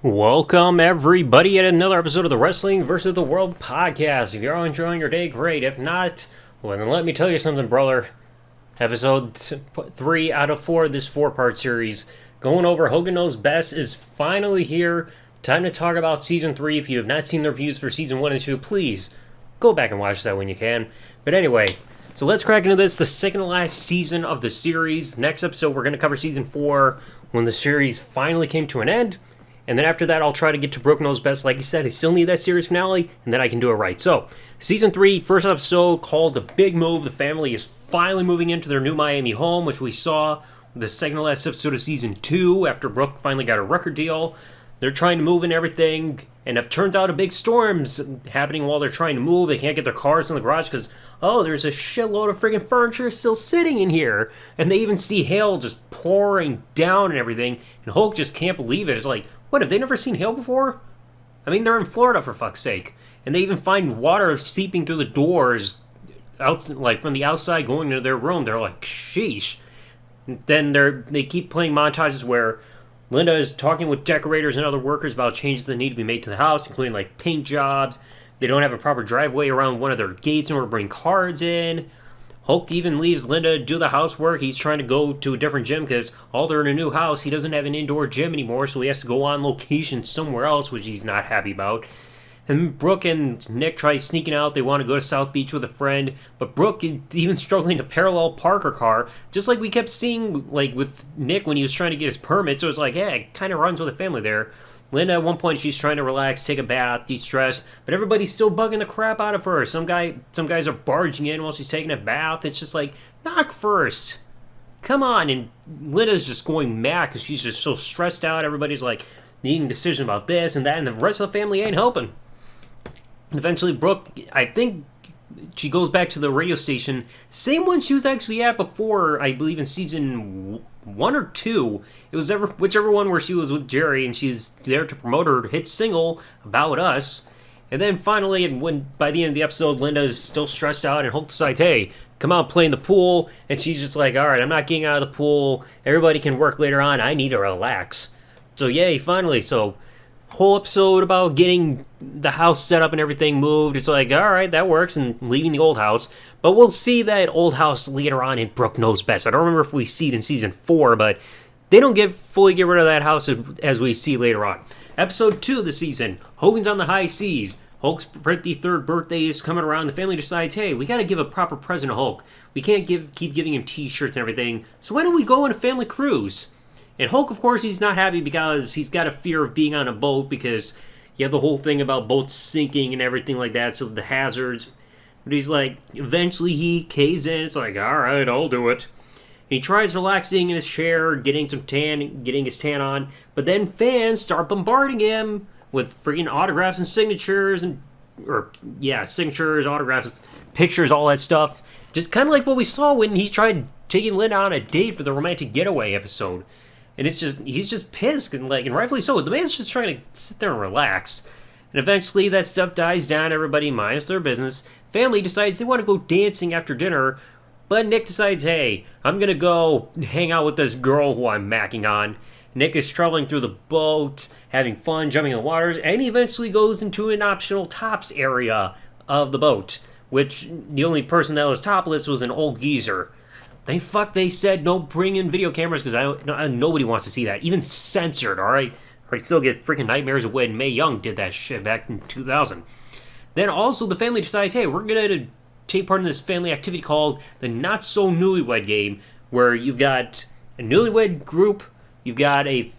Welcome, everybody, at another episode of the Wrestling vs. the World podcast. If you're all enjoying your day, great. If not, well, then let me tell you something, brother. Episode 3 out of 4 of this 4-part series, going over Hogan Knows Best, is finally here. Time to talk about Season 3. If you have not seen the reviews for Season 1 and 2, please go back and watch that when you can. But anyway, so let's crack into this, the second to last season of the series. Next episode, we're going to cover Season 4, when the series finally came to an end. And then after that, I'll try to get to Brook Knows Best. Like I said, I still need that series finale, and then I can do it right. So, Season 3, first episode, called The Big Move. The family is finally moving into their new Miami home, which we saw the second to last episode of Season 2, after Brook finally got a record deal. They're trying to move and everything, and it turns out a big storm's happening while they're trying to move. They can't get their cars in the garage because, oh, there's a shitload of friggin' furniture still sitting in here. And they even see hail just pouring down and everything, and Hulk just can't believe it. It's like, what, have they never seen hail before? I mean, they're in Florida, for fuck's sake. And they even find water seeping through the doors, out, like from the outside going into their room. They're like, sheesh. Then they keep playing montages where Linda is talking with decorators and other workers about changes that need to be made to the house, including like paint jobs. They don't have a proper driveway around one of their gates in order to bring cars in. Hulk even leaves Linda to do the housework. He's trying to go to a different gym because all they're in a new house. He doesn't have an indoor gym anymore, so he has to go on location somewhere else, which he's not happy about. And Brook and Nick try sneaking out. They want to go to South Beach with a friend, but Brook is even struggling to parallel park her car, just like we kept seeing like with Nick when he was trying to get his permit. So it's like, yeah, it kind of runs with the family there. Linda, at one point, she's trying to relax, take a bath, de-stress, but everybody's still bugging the crap out of her. Some guys are barging in while she's taking a bath. It's just like, knock first. Come on. And Linda's just going mad because she's just so stressed out. Everybody's like needing a decision about this and that, and the rest of the family ain't helping. And eventually, Brook, I think she goes back to the radio station, same one she was actually at before, I believe in season 1 or 2. It was whichever one where she was with Jerry, and she's there to promote her hit single, About Us. And then finally, by the end of the episode, Linda is still stressed out, and Hulk decides, hey, come out and play in the pool. And she's just like, alright, I'm not getting out of the pool. Everybody can work later on. I need to relax. So yay, finally. So whole episode about getting the house set up and everything moved. It's like, alright, that works, and leaving the old house. But we'll see that old house later on in Brook Knows Best. I don't remember if we see it in season 4, but they don't fully get rid of that house as we see later on. Episode 2 of the season, Hogan's on the High Seas. Hulk's 53rd birthday is coming around. The family decides, hey, we gotta give a proper present to Hulk. We can't keep giving him t-shirts and everything, so why don't we go on a family cruise? And Hulk, of course, he's not happy because he's got a fear of being on a boat because you have the whole thing about boats sinking and everything like that, so the hazards. But he's like, eventually he caves in. It's like, alright, I'll do it. And he tries relaxing in his chair, getting his tan on, but then fans start bombarding him with freaking autographs and signatures signatures, autographs, pictures, all that stuff. Just kind of like what we saw when he tried taking Linda on a date for the romantic getaway episode. And he's just pissed, and rightfully so. The man's just trying to sit there and relax. And eventually that stuff dies down, everybody minds their business. Family decides they want to go dancing after dinner, but Nick decides, hey, I'm going to go hang out with this girl who I'm macking on. Nick is traveling through the boat, having fun, jumping in the waters, and he eventually goes into an optional tops area of the boat, which the only person that was topless was an old geezer. Thank fuck they said no bring in video cameras because nobody wants to see that. Even censored, alright? I'd still get freaking nightmares of when Mae Young did that shit back in 2000. Then also the family decides, hey, we're going to take part in this family activity called the Not So Newlywed Game, where you've got a newlywed group, you've got a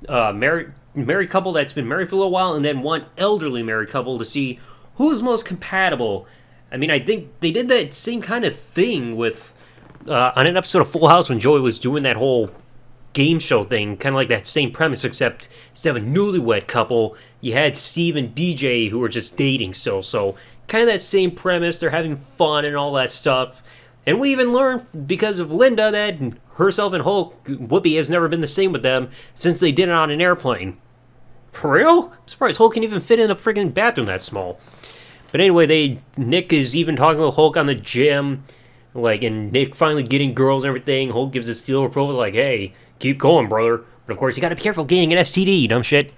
married couple that's been married for a little while, and then one elderly married couple to see who's most compatible. I mean, I think they did that same kind of thing with on an episode of Full House when Joey was doing that whole game show thing, kind of like that same premise, except instead of a newlywed couple, you had Steve and DJ who were just dating still. So kind of that same premise. They're having fun and all that stuff. And we even learned, because of Linda, that herself and Hulk, Whoopi has never been the same with them since they did it on an airplane. For real? I'm surprised Hulk can even fit in a friggin' bathroom that small. But anyway, Nick is even talking with Hulk on the gym, and Nick finally getting girls and everything. Hulk gives a steel approval, hey, keep going, brother. But of course, you gotta be careful getting an STD, you dumb shit.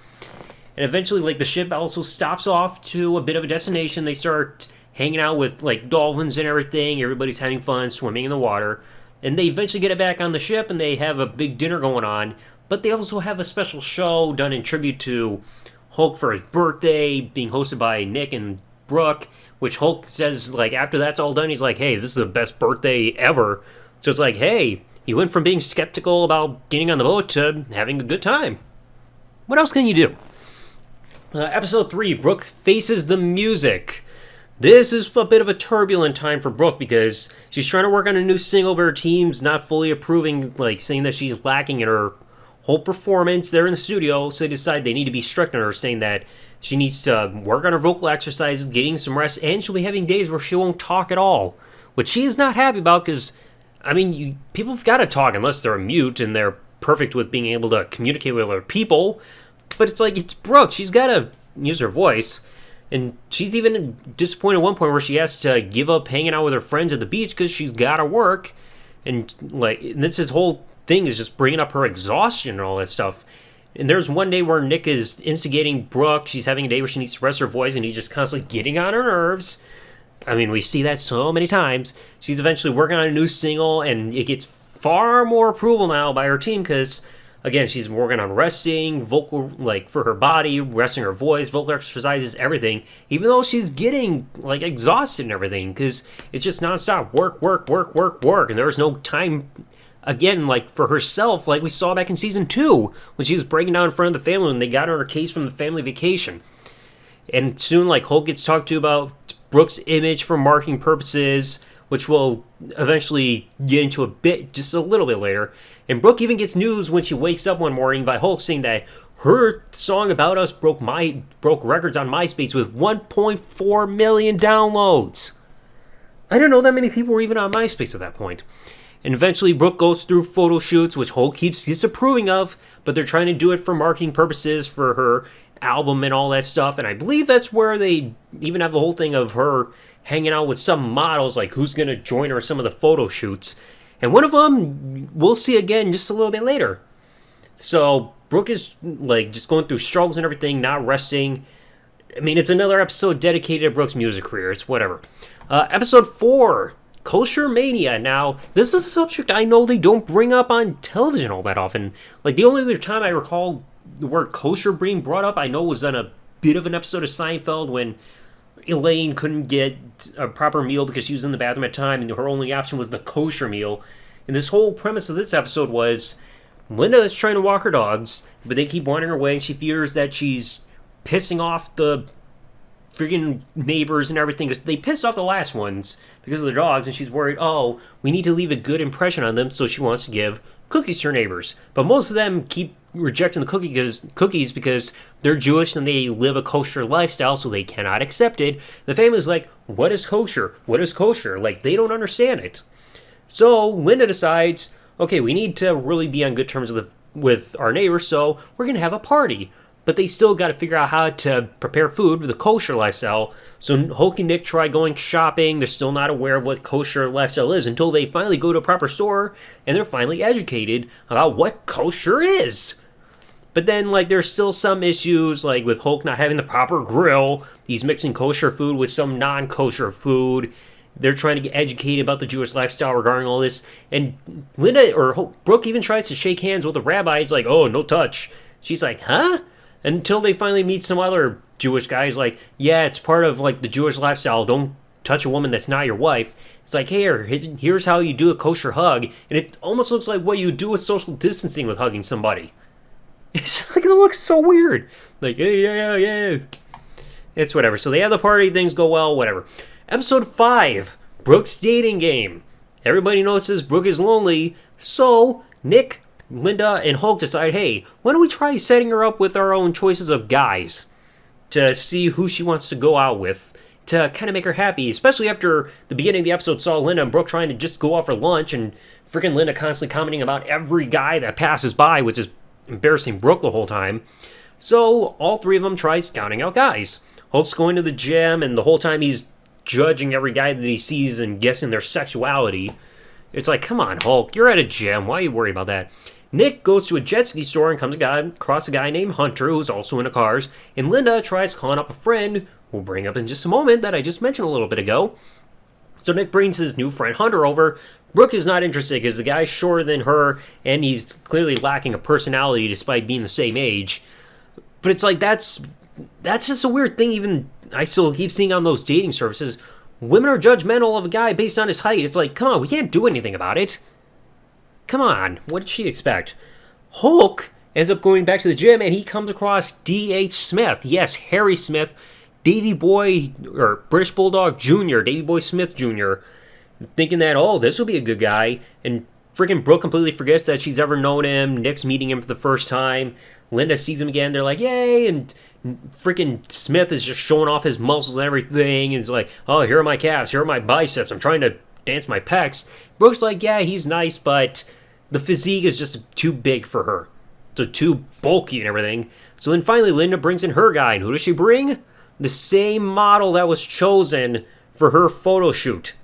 And eventually, like, the ship also stops off to a bit of a destination. They start hanging out with, like, dolphins and everything. Everybody's having fun, swimming in the water. And they eventually get it back on the ship, and they have a big dinner going on. But they also have a special show done in tribute to Hulk for his birthday, being hosted by Nick and Brook, which Hulk says, like, after that's all done, he's like, hey, this is the best birthday ever. So it's like, hey, you went from being skeptical about getting on the boat to having a good time. What else can you do? Episode 3, Brook faces the music. This is a bit of a turbulent time for Brook because she's trying to work on a new single, but her team's not fully approving, like, saying that she's lacking in her whole performance. They're in the studio, so they decide they need to be strict on her, saying that she needs to work on her vocal exercises, getting some rest, and she'll be having days where she won't talk at all, which she is not happy about because, I mean, people have got to talk unless they're mute and they're perfect with being able to communicate with other people. But it's like, it's Brook. She's got to use her voice. And she's even disappointed at one point where she has to give up hanging out with her friends at the beach because she's got to work. And, like, this whole thing is just bringing up her exhaustion and all that stuff. And there's one day where Nick is instigating Brook. She's having a day where she needs to rest her voice, and he's just constantly getting on her nerves. I mean, we see that so many times. She's eventually working on a new single, and it gets far more approval now by her team because, again, she's working on resting, vocal, like, for her body, resting her voice, vocal exercises, everything, even though she's getting, like, exhausted and everything, because it's just nonstop work, and there's no time, again, like, for herself, like we saw back in Season 2, when she was breaking down in front of the family when they got her case from the family vacation. And soon, like, Hulk gets talked to about Brook's image for marketing purposes, which we'll eventually get into a bit, just a little bit later. And Brook even gets news when she wakes up one morning by Hulk saying that her song About Us broke records on MySpace with 1.4 million downloads. I didn't know that many people were even on MySpace at that point. And eventually Brook goes through photo shoots, which Hulk keeps disapproving of, but they're trying to do it for marketing purposes for her album and all that stuff. And I believe that's where they even have the whole thing of her hanging out with some models, like who's going to join her in some of the photo shoots. And one of them we'll see again just a little bit later. So Brook is, like, just going through struggles and everything, not resting. I mean, it's another episode dedicated to Brook's music career. It's whatever. Episode 4, Kosher Mania. Now, this is a subject I know they don't bring up on television all that often. Like, the only other time I recall the word kosher being brought up, I know was on a bit of an episode of Seinfeld when Elaine couldn't get a proper meal because she was in the bathroom at the time, and her only option was the kosher meal. And this whole premise of this episode was Linda is trying to walk her dogs, but they keep wandering away, and she fears that she's pissing off the freaking neighbors and everything, because they pissed off the last ones because of the dogs, and she's worried, oh, we need to leave a good impression on them, so she wants to give cookies to her neighbors. But most of them keep rejecting the cookies because they're Jewish and they live a kosher lifestyle, so they cannot accept it. The family's like, what is kosher? What is kosher? Like, they don't understand it. So Linda decides, okay, we need to really be on good terms with our neighbors, so we're going to have a party. But they still got to figure out how to prepare food for the kosher lifestyle. So Hulk and Nick try going shopping. They're still not aware of what kosher lifestyle is until they finally go to a proper store and they're finally educated about what kosher is. But then, like, there's still some issues, like with Hulk not having the proper grill. He's mixing kosher food with some non-kosher food. They're trying to get educated about the Jewish lifestyle regarding all this. And Brook even tries to shake hands with the rabbi. He's like, oh, no touch. She's like, huh? Until they finally meet some other Jewish guy. He's like, yeah, it's part of, like, the Jewish lifestyle. Don't touch a woman that's not your wife. It's like, here's how you do a kosher hug. And it almost looks like what you do with social distancing with hugging somebody. It's just like, it looks so weird. Like, yeah. It's whatever. So they have the party, things go well, whatever. Episode 5, Brook's dating game. Everybody notices Brook is lonely, so Nick, Linda, and Hulk decide, hey, why don't we try setting her up with our own choices of guys to see who she wants to go out with, to kind of make her happy, especially after the beginning of the episode saw Linda and Brook trying to just go out for lunch, and freaking Linda constantly commenting about every guy that passes by, which is embarrassing Brook the whole time. So all three of them try scouting out guys. Hulk's going to the gym, and the whole time he's judging every guy that he sees and guessing their sexuality. It's like, come on, Hulk, you're at a gym. Why are you worried about that? Nick goes to a jet ski store and comes across a guy named Hunter who's also into cars, and Linda tries calling up a friend, we'll bring up in just a moment, that I just mentioned a little bit ago. So Nick brings his new friend Hunter over. Brook is not interested because the guy's shorter than her, and he's clearly lacking a personality despite being the same age. But it's like, that's just a weird thing. Even I still keep seeing on those dating services, women are judgmental of a guy based on his height. It's like, come on, we can't do anything about it. Come on, what did she expect? Hulk ends up going back to the gym, and he comes across D.H. Smith. Yes, Harry Smith, Davy Boy, or British Bulldog Jr., Davy Boy Smith Jr., thinking that, oh, this will be a good guy, and freaking Brooke completely forgets that she's ever known him. Nick's meeting him for the first time. Linda sees him again. They're like, yay, and freaking Smith is just showing off his muscles and everything, and he's like, oh, here are my calves, here are my biceps, I'm trying to dance my pecs. Brooke's like, yeah, he's nice, but the physique is just too big for her. So too bulky and everything. So then finally Linda brings in her guy, and who does she bring? The same model that was chosen for her photo shoot.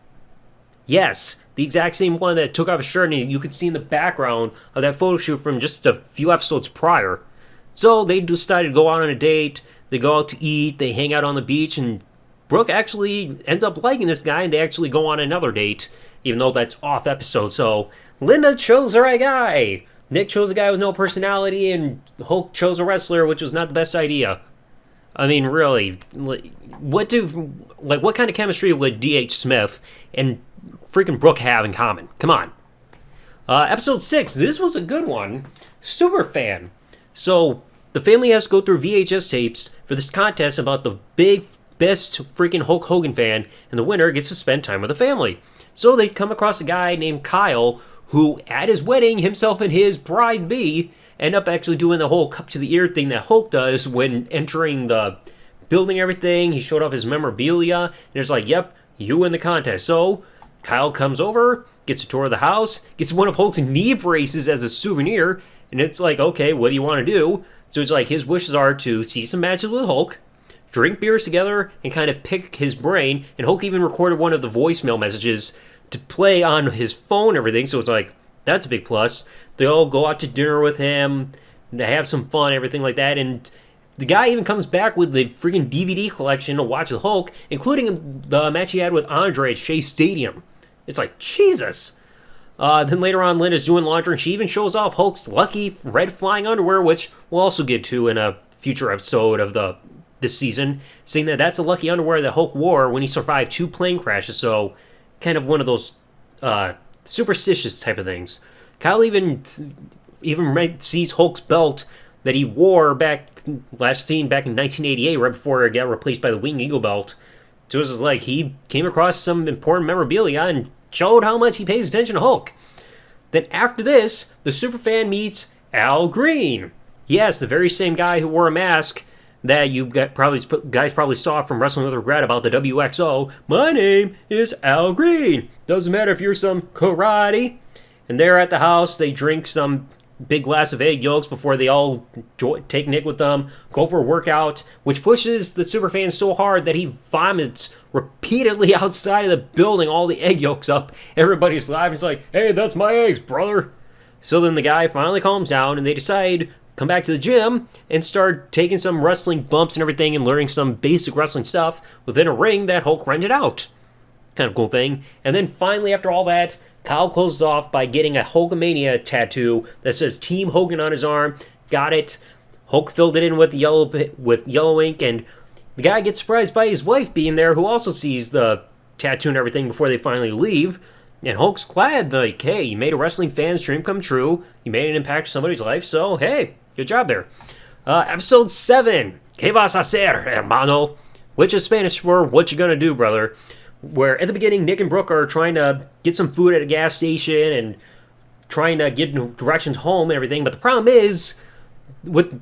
Yes, the exact same one that took off his shirt, and you could see in the background of that photo shoot from just a few episodes prior. So they decided to go out on a date, they go out to eat, they hang out on the beach, and Brooke actually ends up liking this guy, and they actually go on another date, even though that's off episode. So Linda chose the right guy. Nick chose a guy with no personality, and Hulk chose a wrestler, which was not the best idea. I mean, really, what kind of chemistry would D.H. Smith and freaking Brook have in common? Come on. Episode 6, this was a good one. Super fan. So, the family has to go through VHS tapes for this contest about the best freaking Hulk Hogan fan, and the winner gets to spend time with the family. So, they come across a guy named Kyle, who, at his wedding, himself and his bride-be end up actually doing the whole cup to the ear thing that Hulk does when entering the building and everything. He showed off his memorabilia, and it's like, yep, you win the contest. So, Kyle comes over, gets a tour of the house, gets one of Hulk's knee braces as a souvenir, and it's like, okay, what do you want to do? So it's like his wishes are to see some matches with Hulk, drink beers together, and kind of pick his brain, and Hulk even recorded one of the voicemail messages to play on his phone and everything, so it's like, that's a big plus. They all go out to dinner with him, they have some fun, everything like that, and the guy even comes back with the freaking DVD collection to watch the Hulk, including the match he had with Andre at Shea Stadium. It's like, Jesus. Then later on, Linda's doing laundry, and she even shows off Hulk's lucky red flying underwear, which we'll also get to in a future episode of this season, saying that that's the lucky underwear that Hulk wore when he survived 2 plane crashes, so kind of one of those superstitious type of things. Kyle even sees Hulk's belt that he wore last seen back in 1988, right before it got replaced by the Winged Eagle belt. So it was like he came across some important memorabilia and showed how much he pays attention to Hulk. Then after this, the superfan meets Al Green. Yes, the very same guy who wore a mask that you guys probably saw from Wrestling with Regret about the WXO. My name is Al Green. Doesn't matter if you're some karate. And they're at the house. They drink some big glass of egg yolks before they all take Nick with them, go for a workout, which pushes the superfan so hard that he vomits repeatedly outside of the building all the egg yolks up. Everybody's laughing. It's like, hey, that's my eggs, brother. So then the guy finally calms down, and they decide come back to the gym and start taking some wrestling bumps and everything and learning some basic wrestling stuff within a ring that Hulk rented out. Kind of cool thing. And then finally, after all that, Kyle closes off by getting a Hulkamania tattoo that says Team Hogan on his arm. Got it. Hulk filled it in with yellow ink, and the guy gets surprised by his wife being there, who also sees the tattoo and everything before they finally leave. And Hulk's glad, like, hey, you made a wrestling fan's dream come true. You made an impact in somebody's life, so hey, good job there. Episode 7, ¿Qué vas a hacer, hermano? Which is Spanish for what you gonna do, brother. Where at the beginning, Nick and Brook are trying to get some food at a gas station and trying to get directions home and everything. But the problem is,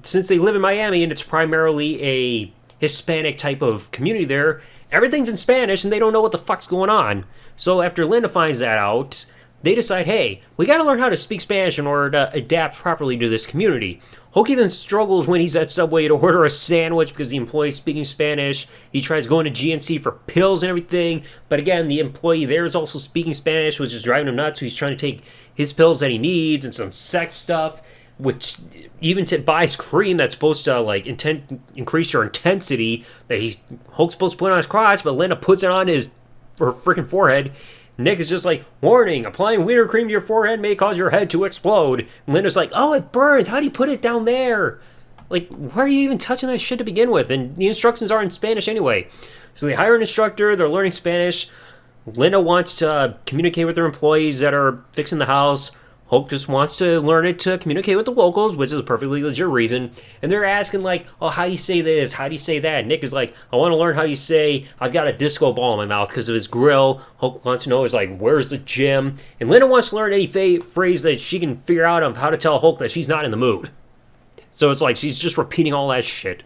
since they live in Miami and it's primarily a Hispanic type of community there, everything's in Spanish and they don't know what the fuck's going on. So after Linda finds that out, they decide, hey, we gotta learn how to speak Spanish in order to adapt properly to this community. Hulk even struggles when he's at Subway to order a sandwich because the employee's speaking Spanish. He tries going to GNC for pills and everything, but again, the employee there is also speaking Spanish, which is driving him nuts, so he's trying to take his pills that he needs and some sex stuff, which even buys cream that's supposed to like increase your intensity that Hulk's supposed to put on his crotch, but Linda puts it on her freaking forehead. Nick is just like, warning, applying wiener cream to your forehead may cause your head to explode. And Linda's like, oh, it burns. How do you put it down there? Like, why are you even touching that shit to begin with? And the instructions are in Spanish anyway. So they hire an instructor. They're learning Spanish. Linda wants to communicate with their employees that are fixing the house. Hulk just wants to learn it to communicate with the locals, which is a perfectly legit reason. And they're asking like, oh, how do you say this? How do you say that? Nick is like, I want to learn how you say, I've got a disco ball in my mouth because of his grill. Hulk wants to know, is like, where's the gym? And Linda wants to learn any phrase that she can figure out on how to tell Hulk that she's not in the mood. So it's like she's just repeating all that shit.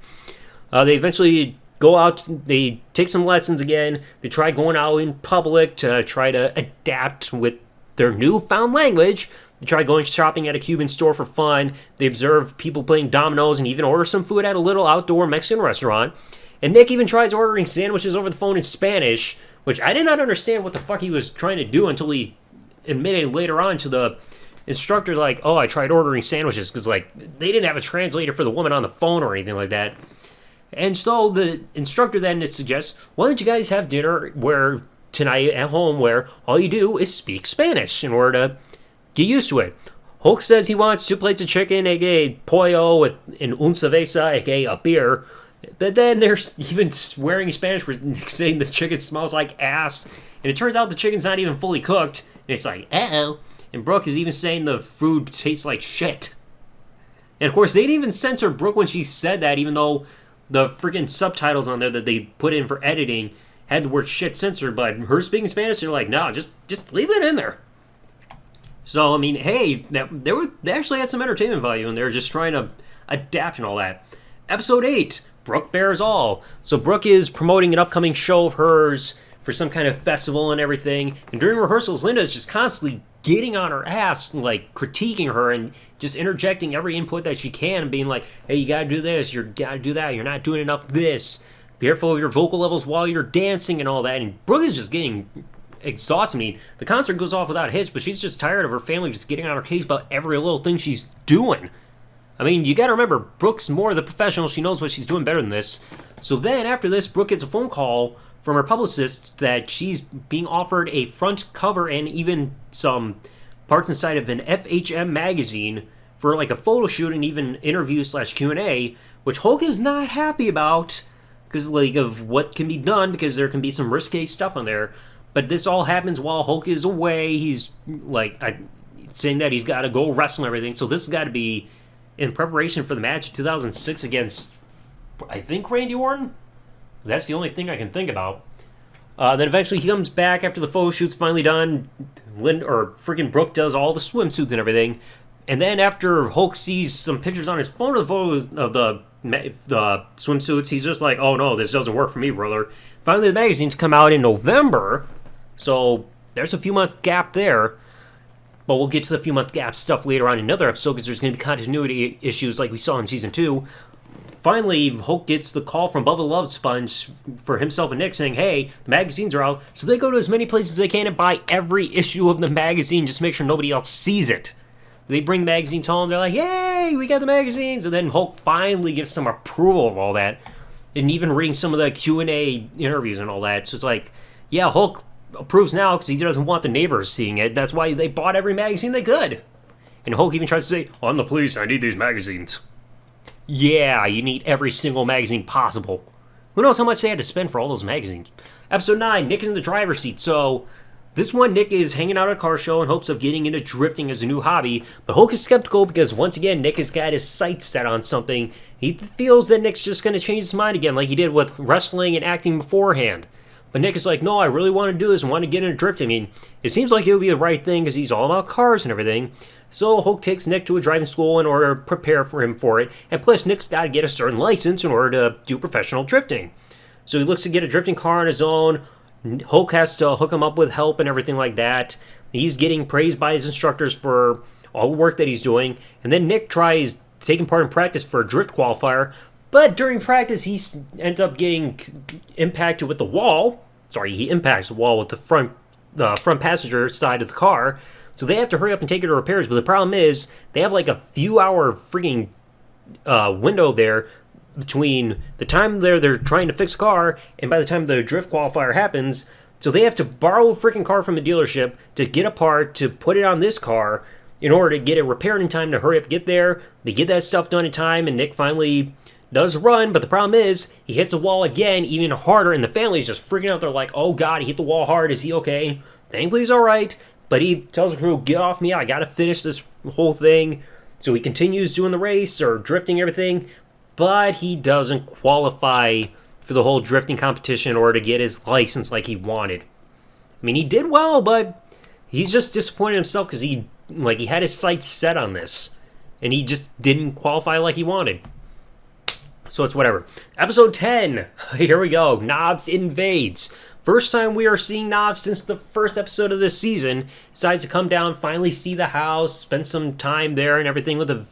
They eventually go out, they take some lessons again. They try going out in public to try to adapt with their newfound language. They try going shopping at a Cuban store for fun. They observe people playing dominoes and even order some food at a little outdoor Mexican restaurant. And Nick even tries ordering sandwiches over the phone in Spanish, which I did not understand what the fuck he was trying to do until he admitted later on to the instructor, like, oh, I tried ordering sandwiches, because, like, they didn't have a translator for the woman on the phone or anything like that. And so the instructor then suggests, why don't you guys have dinner tonight at home where all you do is speak Spanish in order to get used to it. Hulk says he wants 2 plates of chicken, aka pollo, and un cerveza, aka a beer. But then there's even swearing in Spanish where Nick's saying the chicken smells like ass. And it turns out the chicken's not even fully cooked. And it's like, uh-oh. And Brook is even saying the food tastes like shit. And of course, they didn't even censor Brook when she said that, even though the freaking subtitles on there that they put in for editing had the word shit censored. But her speaking Spanish, they're like, no, just leave that in there. So, I mean, hey, they actually had some entertainment value, and they're just trying to adapt and all that. Episode 8, Brook Bears All. So Brook is promoting an upcoming show of hers for some kind of festival and everything. And during rehearsals, Linda is just constantly getting on her ass, like critiquing her and just interjecting every input that she can and being like, hey, you gotta do this, you gotta do that, you're not doing enough this. Be careful of your vocal levels while you're dancing and all that. And Brook is just getting exhausted. I mean, the concert goes off without a hitch, but she's just tired of her family just getting on her case about every little thing she's doing. I mean, you gotta remember, Brooke's more the professional. She knows what she's doing better than this. So then, after this, Brook gets a phone call from her publicist that she's being offered a front cover and even some parts inside of an FHM magazine for like a photo shoot and even interview/Q&A, which Hulk is not happy about because like of what can be done, because there can be some risque stuff on there. But this all happens while Hulk is away. He's like saying that he's got to go wrestle and everything. So this has got to be in preparation for the match 2006 against, I think, Randy Orton. That's the only thing I can think about. Then eventually he comes back after the photo shoot's finally done. Freaking Brook does all the swimsuits and everything. And then after Hulk sees some pictures on his phone of the photos of the swimsuits, he's just like, oh no, this doesn't work for me, brother. Finally, the magazines come out in November. So there's a few month gap there. But we'll get to the few month gap stuff later on in another episode because there's going to be continuity issues like we saw in Season 2. Finally, Hulk gets the call from Bubba Love Sponge for himself and Nick saying, hey, the magazines are out. So they go to as many places as they can and buy every issue of the magazine just to make sure nobody else sees it. They bring magazines home. They're like, yay, we got the magazines. And then Hulk finally gives some approval of all that. And even reading some of the Q&A interviews and all that. So it's like, yeah, Hulk approves now because he doesn't want the neighbors seeing it. That's why they bought every magazine they could. And Hulk even tries to say, I'm the police, I need these magazines. Yeah, you need every single magazine possible. Who knows how much they had to spend for all those magazines. Episode 9, Nick in the driver's seat. So, this one, Nick is hanging out at a car show in hopes of getting into drifting as a new hobby. But Hulk is skeptical because, once again, Nick has got his sights set on something. He feels that Nick's just going to change his mind again like he did with wrestling and acting beforehand. But Nick is like, no, I really want to do this and want to get into drifting. I mean, it seems like it would be the right thing because he's all about cars and everything. So Hulk takes Nick to a driving school in order to prepare for him for it. And plus, Nick's got to get a certain license in order to do professional drifting. So he looks to get a drifting car on his own. Hulk has to hook him up with help and everything like that. He's getting praised by his instructors for all the work that he's doing. And then Nick tries taking part in practice for a drift qualifier, but during practice he ends up getting impacted with the wall. Sorry, he impacts the wall with the front passenger side of the car, so they have to hurry up and take it to repairs. But the problem is they have like a few hour freaking window there between the time they're trying to fix the car and by the time the drift qualifier happens. So they have to borrow a freaking car from the dealership to get a part to put it on this car in order to get it repaired in time to hurry up, get there. They get that stuff done in time, and Nick finally does run, but the problem is he hits the wall again, even harder, and the family's just freaking out. They're like, oh god, he hit the wall hard, is he okay? Thankfully he's alright, but he tells the crew, get off me, I gotta finish this whole thing. So he continues doing the race, or drifting everything, but he doesn't qualify for the whole drifting competition in order to get his license like he wanted. I mean, he did well, but he's just disappointed himself because he had his sights set on this, and he just didn't qualify like he wanted. So it's whatever. Episode 10. Here we go. Knobs Invades. First time we are seeing Knobs since the first episode of this season. Decides to come down, finally see the house, spend some time there and everything with the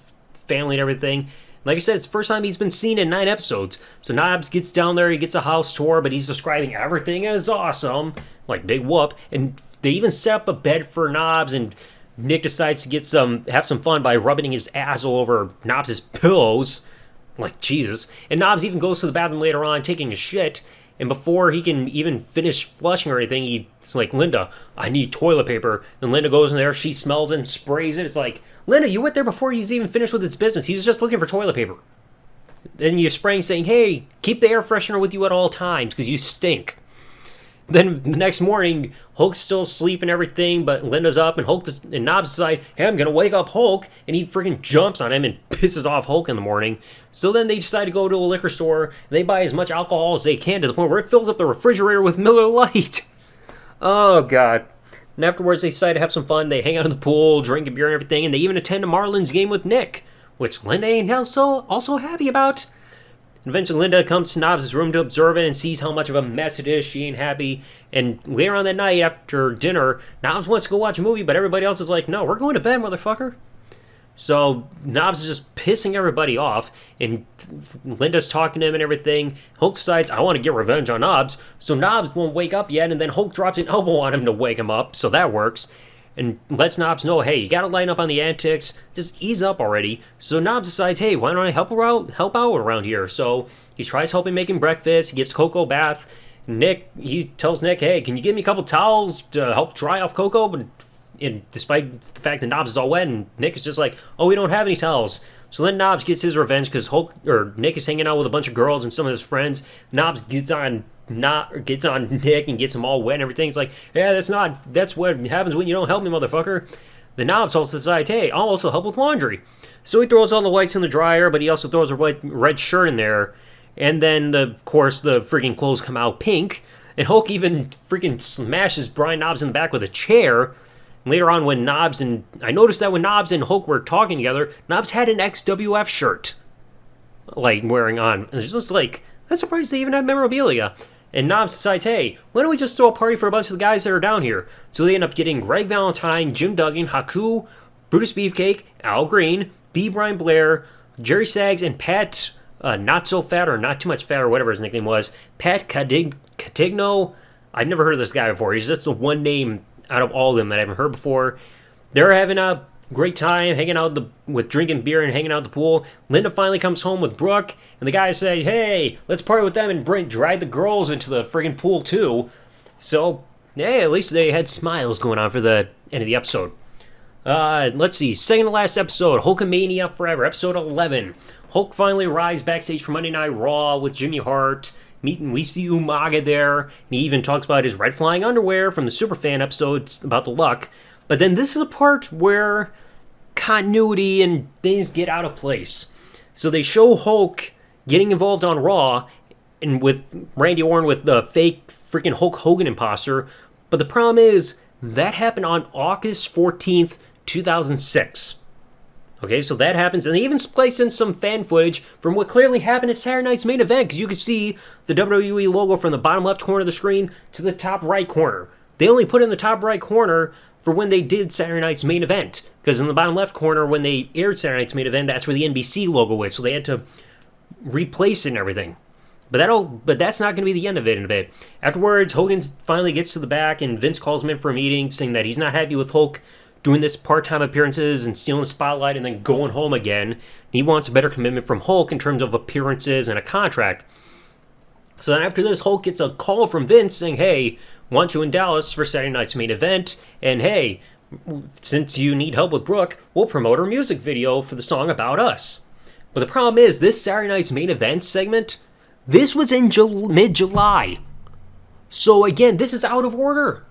family and everything. Like I said, it's the first time he's been seen in 9 episodes. So Knobs gets down there, he gets a house tour, but he's describing everything as awesome. Like, big whoop. And they even set up a bed for Knobs, and Nick decides to have some fun by rubbing his ass all over Knobs' pillows. Like, Jesus. And Knobs even goes to the bathroom later on, taking a shit. And before he can even finish flushing or anything, he's like, Linda, I need toilet paper. And Linda goes in there, she smells it and sprays it. It's like, Linda, you went there before he's even finished with his business. He was just looking for toilet paper. Then you're spraying, saying, hey, keep the air freshener with you at all times, because you stink. Then the next morning, Hulk's still asleep and everything, but Linda's up, and and Knobs decide, hey, I'm going to wake up Hulk, and he freaking jumps on him and pisses off Hulk in the morning. So then they decide to go to a liquor store, and they buy as much alcohol as they can to the point where it fills up the refrigerator with Miller Lite. Oh, God. And afterwards, they decide to have some fun. They hang out in the pool, drink a beer and everything, and they even attend a Marlins game with Nick, which Linda ain't also happy about. Eventually, Linda comes to Knobs' room to observe it and sees how much of a mess it is. She ain't happy. And later on that night, after dinner, Knobs wants to go watch a movie, but everybody else is like, no, we're going to bed, motherfucker. So Knobs is just pissing everybody off, and Linda's talking to him and everything. Hulk decides, I want to get revenge on Knobs. So Knobs won't wake up yet, and then Hulk drops an elbow on him to wake him up, so that works. And lets Knobs know, hey, you gotta lighten up on the antics, just ease up already. So Knobs decides, hey, why don't I help out around here? So he tries helping making breakfast, he gives Coco a bath. He tells Nick, hey, can you give me a couple towels to help dry off Coco? And despite the fact that Knobs is all wet, and Nick is just like, oh, we don't have any towels. So then Knobs gets his revenge because Nick is hanging out with a bunch of girls and some of his friends. Knobs gets on Nick and gets him all wet and everything. It's like, yeah, that's what happens when you don't help me, motherfucker. The Knobs also decides, hey, I'll also help with laundry. So he throws all the whites in the dryer, but he also throws a red shirt in there. And then, of course, the freaking clothes come out pink. And Hulk even freaking smashes Brian Knobs in the back with a chair. And later on, I noticed that when Knobs and Hulk were talking together, Knobs had an XWF shirt, wearing on. And it's just like, I'm surprised they even have memorabilia. And Knobs decides, hey, why don't we just throw a party for a bunch of the guys that are down here? So they end up getting Greg Valentine, Jim Duggan, Haku, Brutus Beefcake, Al Green, B. Brian Blair, Jerry Saggs, and Pat, Not So Fat or Not Too Much Fat or whatever his nickname was, Pat Catigno. I've never heard of this guy before. He's just the one name out of all of them that I haven't heard before. They're having a great time hanging out with drinking beer and hanging out at the pool. Linda finally comes home with Brook, and the guys say, hey, let's party with them and drag the girls into the friggin' pool too. So, yeah, at least they had smiles going on for the end of the episode. Let's see, second to last episode, Hulkamania Forever, episode 11. Hulk finally arrives backstage for Monday Night Raw with Jimmy Hart. We see Umaga there, and he even talks about his red flying underwear from the Superfan episodes about the luck. But then this is a part where continuity and things get out of place. So they show Hulk getting involved on Raw, and with Randy Orton with the fake freaking Hulk Hogan imposter. But the problem is, that happened on August 14th, 2006. Okay, so that happens, and they even splice in some fan footage from what clearly happened at Saturday night's main event, because you could see the WWE logo from the bottom left corner of the screen to the top right corner. They only put it in the top right corner for when they did Saturday Night's Main Event. Because in the bottom left corner, when they aired Saturday Night's Main Event, that's where the NBC logo is. So they had to replace it and everything. But that's not going to be the end of it in a bit. Afterwards, Hogan finally gets to the back, and Vince calls him in for a meeting, saying that he's not happy with Hulk doing this part-time appearances and stealing the spotlight and then going home again. He wants a better commitment from Hulk in terms of appearances and a contract. So then after this, Hulk gets a call from Vince saying, hey, want you in Dallas for Saturday Night's Main Event, and hey, since you need help with Brook, we'll promote our music video for the song About Us. But the problem is, this Saturday Night's Main Event segment, this was in mid-July. So again, this is out of order.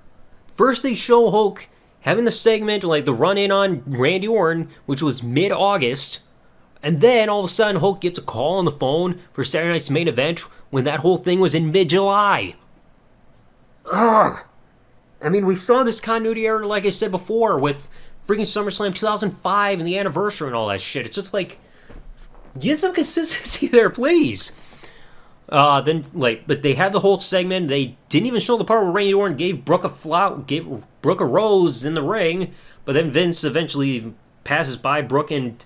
First they show Hulk having the segment, like the run-in on Randy Orton, which was mid-August, and then all of a sudden Hulk gets a call on the phone for Saturday Night's Main Event when that whole thing was in mid-July. Ugh. I mean, we saw this continuity error, like I said before, with freaking SummerSlam 2005 and the anniversary and all that shit. It's just like, get some consistency there, please. But they had the whole segment. They didn't even show the part where Randy Orton gave Brook a rose in the ring. But then Vince eventually passes by Brook and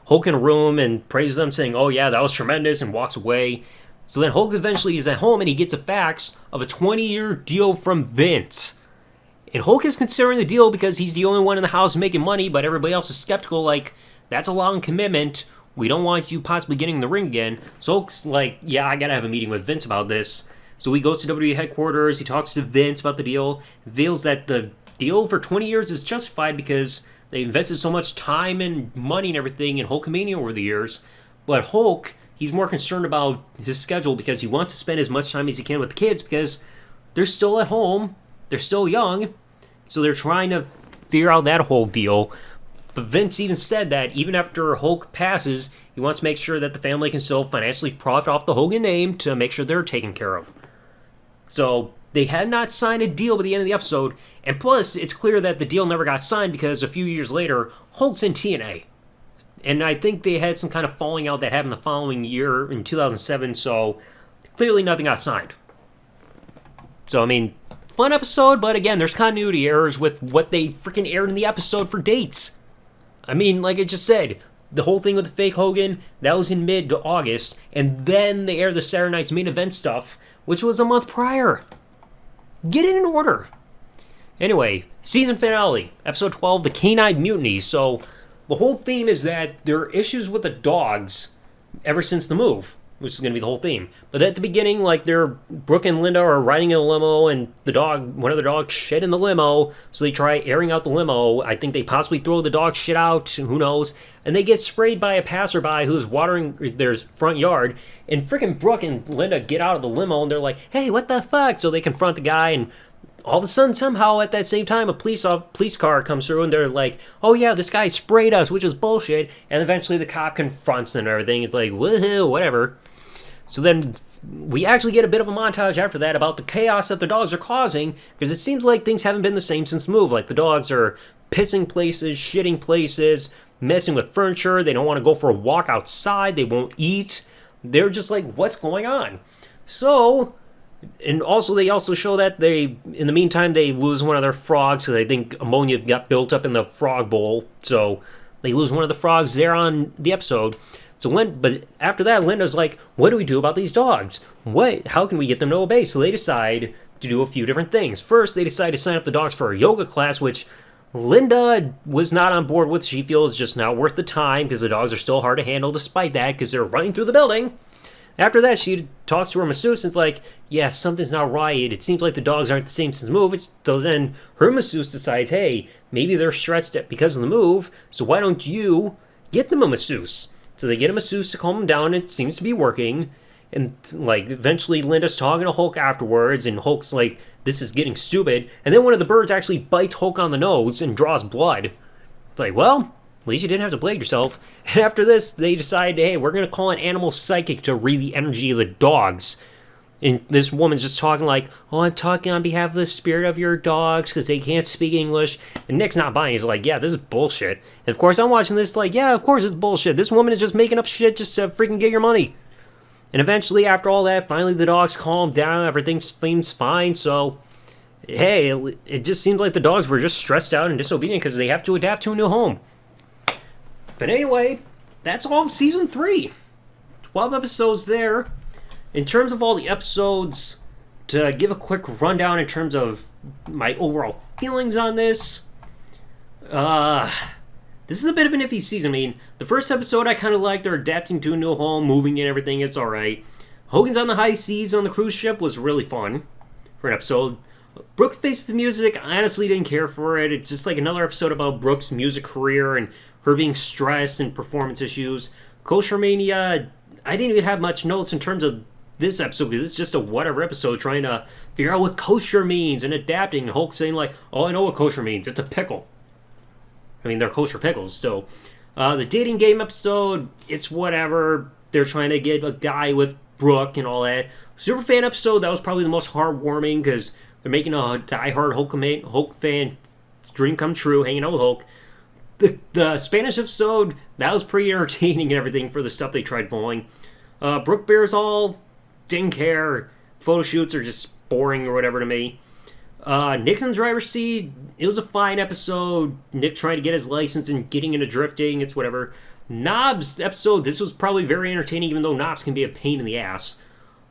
Hulk in a room and praises them, saying, "Oh yeah, that was tremendous," and walks away. So then Hulk eventually is at home and he gets a fax of a 20-year deal from Vince. And Hulk is considering the deal because he's the only one in the house making money, but everybody else is skeptical, like, that's a long commitment. We don't want you possibly getting in the ring again. So Hulk's like, yeah, I gotta have a meeting with Vince about this. So he goes to WWE headquarters, he talks to Vince about the deal, reveals that the deal for 20 years is justified because they invested so much time and money and everything in Hulkamania over the years. But Hulk, he's more concerned about his schedule because he wants to spend as much time as he can with the kids because they're still at home, they're still young, so they're trying to figure out that whole deal. But Vince even said that even after Hulk passes, he wants to make sure that the family can still financially profit off the Hogan name to make sure they're taken care of. So they had not signed a deal by the end of the episode, and plus it's clear that the deal never got signed because a few years later, Hulk's in TNA. And I think they had some kind of falling out that happened the following year in 2007, so clearly nothing got signed. So, I mean, fun episode, but again, there's continuity errors with what they freaking aired in the episode for dates. I mean, like I just said, the whole thing with the fake Hogan, that was in mid-August, and then they aired the Saturday Night's Main Event stuff, which was a month prior. Get it in order. Anyway, season finale, episode 12, the Canine Mutiny. So, the whole theme is that there are issues with the dogs ever since the move, which is going to be the whole theme. But at the beginning, like, Brook and Linda are riding in a limo, and one of the dogs shit in the limo, so they try airing out the limo. I think they possibly throw the dog shit out, who knows, and they get sprayed by a passerby who's watering their front yard, and freaking Brook and Linda get out of the limo, and they're like, hey, what the fuck? So they confront the guy, and all of a sudden, somehow, at that same time, a police car comes through, and they're like, oh yeah, this guy sprayed us, which is bullshit, and eventually the cop confronts them and everything. It's like, woohoo, whatever. So then we actually get a bit of a montage after that about the chaos that the dogs are causing, because it seems like things haven't been the same since the move. Like, the dogs are pissing places, shitting places, messing with furniture, they don't want to go for a walk outside, they won't eat. They're just like, what's going on? So, and also they also show that in the meantime, they lose one of their frogs, so they think ammonia got built up in the frog bowl, so they lose one of the frogs there on the episode. But after that, Linda's like, what do we do about these dogs? How can we get them to obey? So they decide to do a few different things. First, they decide to sign up the dogs for a yoga class, which Linda was not on board with. She feels just not worth the time because the dogs are still hard to handle despite that because they're running through the building. After that, she talks to her masseuse and it's like, yeah, something's not right. It seems like the dogs aren't the same since the move. So then her masseuse decides, hey, maybe they're stressed because of the move, so why don't you get them a masseuse? So they get a masseuse to calm them down, and it seems to be working. And, like, eventually Linda's talking to Hulk afterwards, and Hulk's like, this is getting stupid. And then one of the birds actually bites Hulk on the nose and draws blood. It's like, well, at least you didn't have to blade yourself. And after this, they decide, hey, we're going to call an animal psychic to read the energy of the dogs. And this woman's just talking like, oh, I'm talking on behalf of the spirit of your dogs because they can't speak English. And Nick's not buying it. He's like, yeah, this is bullshit. And of course, I'm watching this like, yeah, of course it's bullshit. This woman is just making up shit just to freaking get your money. And eventually, after all that, finally the dogs calm down. Everything seems fine. So hey, it just seems like the dogs were just stressed out and disobedient because they have to adapt to a new home. But anyway, that's all of season 3. 12 episodes there. In terms of all the episodes, to give a quick rundown in terms of my overall feelings on this, this is a bit of an iffy season. I mean, the first episode I kind of liked. They're adapting to a new home, moving and everything. It's alright. Hogan's on the high seas on the cruise ship was really fun for an episode. Brook Faces the Music, I honestly didn't care for it. It's just like another episode about Brook's music career and her being stressed and performance issues. Kosher Mania, I didn't even have much notes in terms of this episode because it's just a whatever episode trying to figure out what kosher means and adapting. And Hulk saying like, oh, I know what kosher means. It's a pickle. I mean, they're kosher pickles still. The dating game episode, it's whatever. They're trying to get a guy with Brook and all that. Superfan episode, that was probably the most heartwarming because they're making a diehard Hulk fan dream come true, hanging out with Hulk. The Spanish episode, that was pretty entertaining and everything for the stuff they tried pulling. Brook Bears all didn't care. Photo shoots are just boring or whatever to me. Nixon's driver's seat, it was a fine episode. Nick trying to get his license and getting into drifting, it's whatever. Knobs episode, this was probably very entertaining even though Knobs can be a pain in the ass.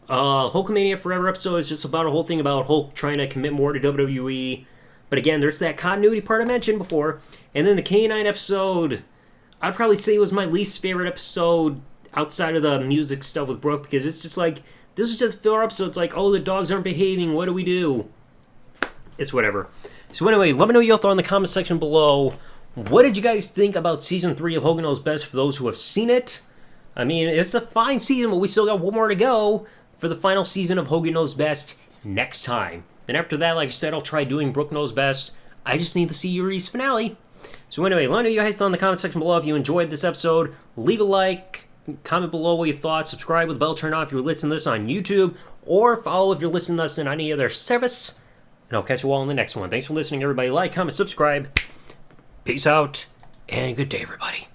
Hulkamania Forever episode is just about a whole thing about Hulk trying to commit more to WWE. But again, there's that continuity part I mentioned before. And then the Canine episode, I'd probably say it was my least favorite episode outside of the music stuff with Brook because it's just like, this is just filler episode. It's like, oh, the dogs aren't behaving. What do we do? It's whatever. So anyway, let me know your thoughts in the comment section below. What did you guys think about Season 3 of Hogan Knows Best for those who have seen it? I mean, it's a fine season, but we still got one more to go for the final season of Hogan Knows Best next time. And after that, like I said, I'll try doing Brook Knows Best. I just need the series finale. So anyway, let me know you guys down in the comment section below if you enjoyed this episode. Leave a like, comment below what you thought, subscribe with the bell turned on if you're listening to this on YouTube, or follow if you're listening to us in any other service. And I'll catch you all in the next one. Thanks for listening, everybody. Like, comment, subscribe. Peace out, and good day, everybody.